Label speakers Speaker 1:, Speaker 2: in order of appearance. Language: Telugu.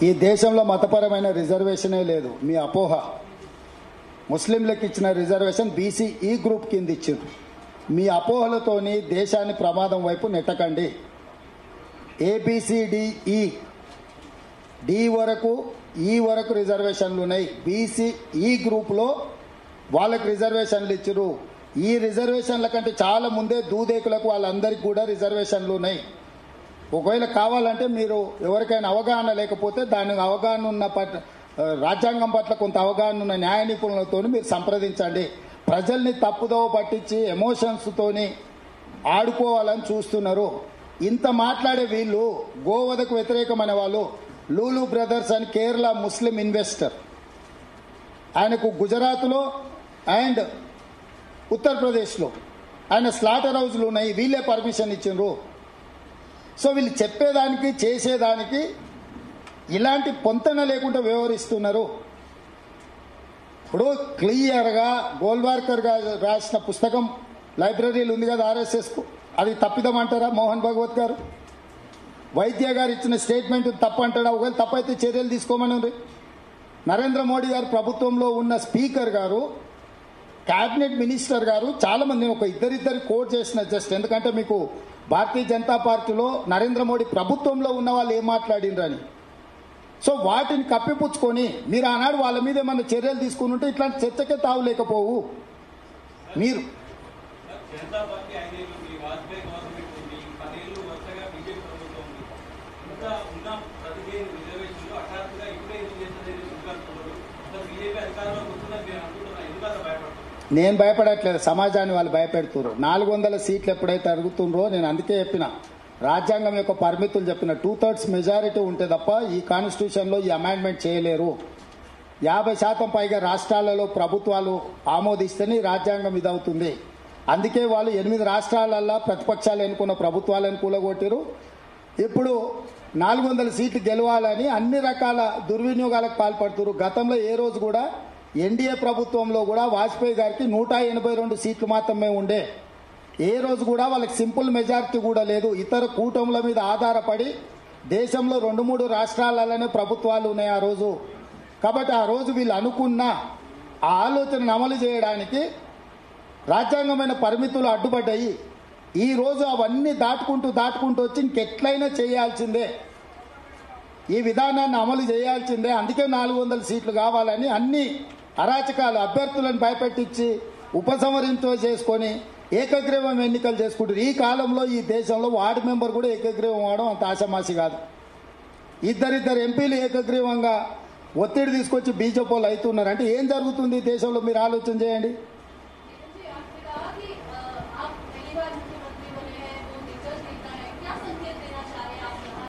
Speaker 1: ఈ దేశంలో మతపరమైన రిజర్వేషనే లేదు. మీ అపోహ. ముస్లింలకు ఇచ్చిన రిజర్వేషన్ బీసీ ఈ గ్రూప్ కింద ఇచ్చింది. మీ అపోహలతోని దేశాన్ని ప్రమాదం వైపు నెట్టకండి. ఏబిసిడిఈ డి వరకు ఈ వరకు రిజర్వేషన్లు ఉన్నాయి. బీసీ ఈ గ్రూప్లో వాళ్ళకి రిజర్వేషన్లు ఇచ్చారు. ఈ రిజర్వేషన్ల కంటే చాలా ముందే దూదేకులకు వాళ్ళందరికీ కూడా రిజర్వేషన్లు ఉన్నాయి. ఒకవేళ కావాలంటే మీరు ఎవరికైనా అవగాహన లేకపోతే దానికి అవగాహన ఉన్న రాజ్యాంగం పట్ల కొంత అవగాహన ఉన్న న్యాయ నిపుణులతో మీరు సంప్రదించండి. ప్రజల్ని తప్పుదోవ పట్టించి ఎమోషన్స్తోని ఆడుకోవాలని చూస్తున్నారు. ఇంత మాట్లాడే వీళ్ళు గోవధకు వ్యతిరేకమైన వాళ్ళు. లూలు బ్రదర్స్ అని కేరళ ముస్లిం ఇన్వెస్టర్, ఆయనకు గుజరాత్లో అండ్ ఉత్తరప్రదేశ్లో ఆయన స్లాటర్ హౌస్లు ఉన్నాయి. వీళ్ళే పర్మిషన్ ఇచ్చిండ్రు. సో వీళ్ళు చెప్పేదానికి చేసేదానికి ఇలాంటి పొంతన లేకుండా వ్యవహరిస్తున్నారు. ఇప్పుడు క్లియర్గా గోల్వార్కర్ గారు రాసిన పుస్తకం లైబ్రరీలు ఉంది కదా ఆర్ఎస్ఎస్కు, అది తప్పిదమంటారా మోహన్ భగవత్ గారు? వైద్య గారు ఇచ్చిన స్టేట్మెంట్ తప్పు అంటారా? ఒకవేళ తప్పైతే చర్యలు తీసుకోమని నరేంద్ర మోడీ గారు ప్రభుత్వంలో ఉన్న స్పీకర్ గారు, క్యాబినెట్ మినిస్టర్ గారు చాలా మంది ఒక ఇద్దరిద్దరు కోట్ చేసిన జస్ట్ ఎందుకంటే మీకు భారతీయ జనతా పార్టీలో నరేంద్ర మోడీ ప్రభుత్వంలో ఉన్న వాళ్ళు ఏం మాట్లాడిండ్రని. సో వాటిని కప్పిపుచ్చుకొని మీరు ఆనాడు వాళ్ళ మీద ఏమన్నా చర్యలు తీసుకుని ఉంటే ఇట్లాంటి చర్చకే తావు లేకపోవు. మీరు నేను భయపడట్లేదు, సమాజాన్ని వాళ్ళు భయపెడుతున్నారు. 400 సీట్లు ఎప్పుడైతే అడుగుతుండ్రో నేను అందుకే చెప్పిన రాజ్యాంగం యొక్క పరిమితులు చెప్పిన 2/3 మెజారిటీ ఉంటే తప్ప ఈ కాన్స్టిట్యూషన్లో ఈ అమెండ్మెంట్ చేయలేరు. 50% పైగా రాష్ట్రాలలో ప్రభుత్వాలు ఆమోదిస్తేనే రాజ్యాంగం ఇదవుతుంది. అందుకే వాళ్ళు 8 రాష్ట్రాలల్లో ప్రతిపక్షాలు ఎన్నుకున్న ప్రభుత్వాలను కూలగొట్టారు. ఇప్పుడు 400 సీట్లు గెలవాలని అన్ని రకాల దుర్వినియోగాలకు పాల్పడుతున్నారు. గతంలో ఏ రోజు కూడా ఎన్డీఏ ప్రభుత్వంలో కూడా వాజ్పేయి గారికి 182 సీట్లు మాత్రమే ఉండే. ఏ రోజు కూడా వాళ్ళకి సింపుల్ మెజారిటీ కూడా లేదు. ఇతర కూటముల మీద ఆధారపడి దేశంలో 2-3 రాష్ట్రాలలోనే ప్రభుత్వాలు ఉన్నాయి ఆ రోజు. కాబట్టి ఆ రోజు వీళ్ళు అనుకున్న ఆ ఆలోచనను అమలు చేయడానికి రాజ్యాంగమైన పరిమితులు అడ్డుపడ్డాయి. ఈ రోజు అవన్నీ దాటుకుంటూ వచ్చి ఇంకెట్లయినా చేయాల్సిందే, ఈ విధానాన్ని అమలు చేయాల్సిందే. అందుకే 400 సీట్లు కావాలని అన్ని అరాచకాలు అభ్యర్థులను భయపెట్టించి ఉపసంహరించో చేసుకొని ఏకగ్రీవం ఎన్నికలు చేసుకుంటారు. ఈ కాలంలో ఈ దేశంలో వార్డు మెంబర్ కూడా ఏకగ్రీవం అవడం అంత ఆషామాషి కాదు. ఇద్దరిద్దరు ఎంపీలు ఏకగ్రీవంగా ఒత్తిడి తీసుకొచ్చి బీజేపీలు అవుతున్నారు అంటే ఏం జరుగుతుంది దేశంలో మీరు ఆలోచన చేయండి.